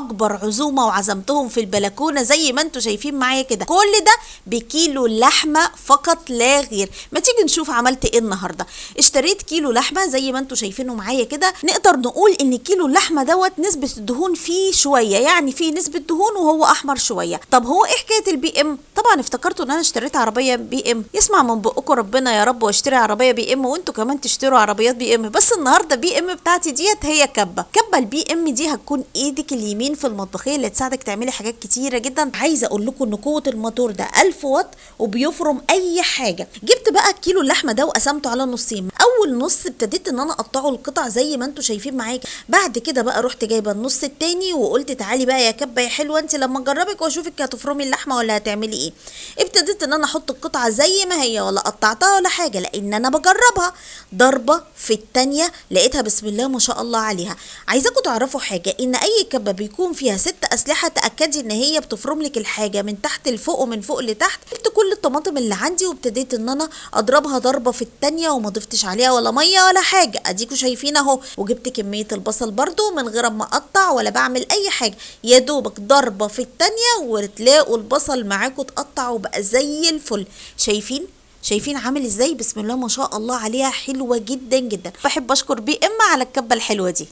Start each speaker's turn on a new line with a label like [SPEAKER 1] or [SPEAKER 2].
[SPEAKER 1] اكبر عزومه وعزمتهم في البلكونه زي ما انتم شايفين معايا كده، كل ده بكيلو لحمه فقط لا غير. ما تيجي نشوف عملت ايه النهارده. اشتريت كيلو لحمه زي ما انتم شايفينه معايا كده. نقدر نقول ان كيلو اللحمه دوت نسبه الدهون فيه شويه، يعني فيه نسبه دهون وهو احمر شويه. طب هو ايه حكايه البي ام؟ طبعا افتكرتوا ان انا اشتريت عربيه بي ام. يسمع من بقكم ربنا يا رب، واشتري عربيه بي ام وانتوا كمان تشتروا عربيات بي ام. بس النهارده بي ام بتاعتي ديت هي كبه البي ام دي هتكون ايدك اليمين في المطبخيه اللي تساعدك تعملي حاجات كتيره جدا. عايزه اقول لكم ان قوه الموتور ده 1000 واط وبيفرم اي حاجه. جبت بقى كيلو اللحمه ده وقسمته على نصين. اول نص ابتديت ان انا اقطعه القطع زي ما انتوا شايفين معايا. بعد كده بقى رحت جايبه النص التاني وقلت تعالي بقى يا كبه يا حلوه انت لما اجربك واشوفك هتفرمي اللحمه ولا هتعملي ايه. ابتديت ان انا احط القطعه زي ما هي، ولا قطعتها ولا حاجه، لان انا بجربها ضربه في التانيه لقيتها بسم الله ما شاء الله عليها. عايزاكم تعرفوا حاجه، ان اي كبه بيكون فيها 6 اسلحه تاكدي ان هي بتفرم لك الحاجه من تحت لفوق ومن فوق لتحت. جبت كل الطماطم اللي عندي وابتديت ان انا اضربها ضربه في التانيه وما ضفتش عليها ولا ميه ولا حاجه، اديكوا شايفين اهو. وجبت كميه البصل برده من غير ما اقطع ولا بعمل اي حاجه، يا دوبك ضربه في التانيه وتلاقوا البصل معاكم اتقطع وبقى زي الفل. شايفين عامل ازاي؟ بسم الله ما شاء الله عليها، حلوه جدا جدا. بحب اشكر بي ام على الكبه الحلوه دي.